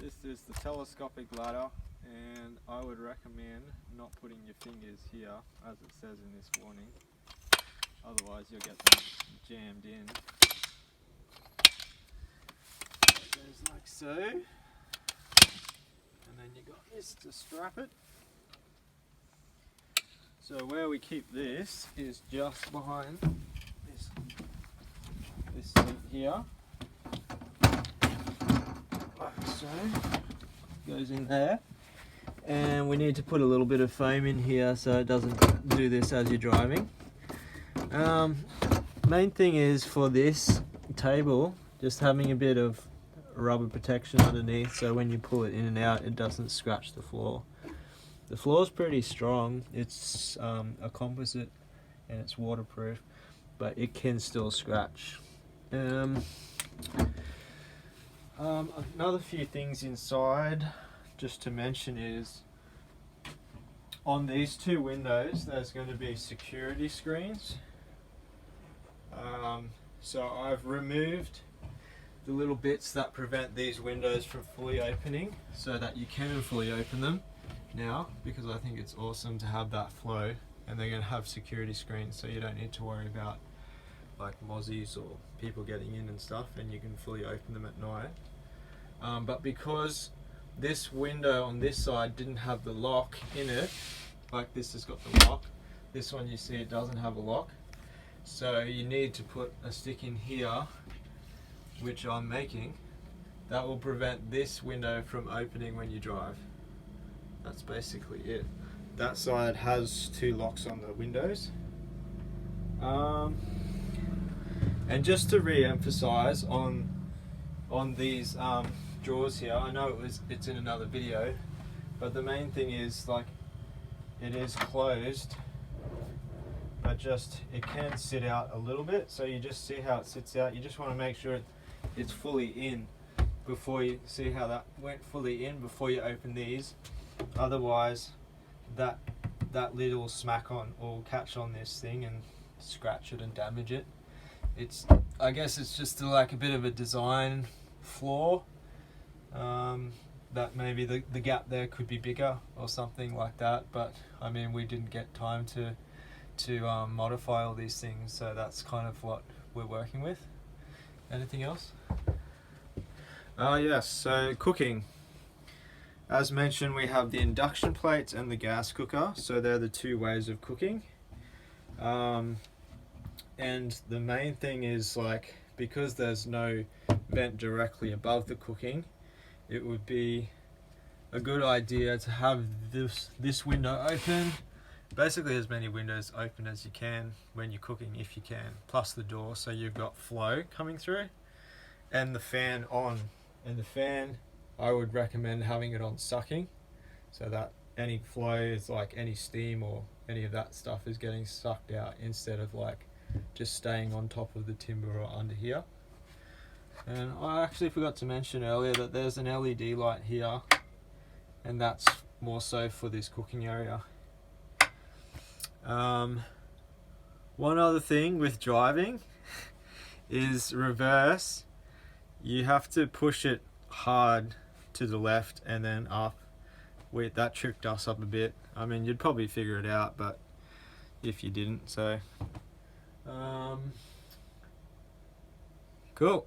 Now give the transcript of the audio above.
This is the telescopic ladder, and I would recommend not putting your fingers here as it says in this warning, otherwise you'll get them jammed in. So it goes like so, and then you got this to strap it. So where we keep this is just behind this seat here. Like so. Goes in there. And we need to put a little bit of foam in here so it doesn't do this as you're driving. Main thing is for this table, just having a bit of rubber protection underneath so when you pull it in and out it doesn't scratch the floor. The floor is pretty strong. It's a composite and it's waterproof, but it can still scratch. Another few things inside just to mention is on these two windows there's going to be security screens. So I've removed the little bits that prevent these windows from fully opening so that you can fully open them now, because I think it's awesome to have that flow, and they're going to have security screens so you don't need to worry about like mozzies or people getting in and stuff, and you can fully open them at night. But because this window on this side didn't have the lock in it, like this has got the lock, this one you see it doesn't have a lock, so you need to put a stick in here, which I'm making, that will prevent this window from opening when you drive. That's basically it. That side has two locks on the windows. And just to re-emphasize on these drawers here, I know it's in another video, but the main thing is like it is closed, but just it can sit out a little bit, so you just see how it sits out. You just want to make sure it's fully in before you see how that went fully in before you open these. Otherwise that lid will smack on or catch on this thing and scratch it and damage it. I guess it's just like a bit of a design flaw, that maybe the gap there could be bigger or something like that, but I mean we didn't get time to modify all these things, so that's kind of what we're working with. Anything else? Yes, so cooking. As mentioned, we have the induction plates and the gas cooker, so they're the two ways of cooking. And the main thing is, like, because there's no vent directly above the cooking, it would be a good idea to have this window open, basically as many windows open as you can when you're cooking, if you can, plus the door, so you've got flow coming through, and the fan on. And the fan, I would recommend having it on sucking, so that any flow is like any steam or any of that stuff is getting sucked out instead of like just staying on top of the timber or under here. And I actually forgot to mention earlier that there's an LED light here, and that's more so for this cooking area. One other thing with driving is reverse. You have to push it hard to the left and then up. That tricked us up a bit. I mean, you'd probably figure it out, but if you didn't, so cool.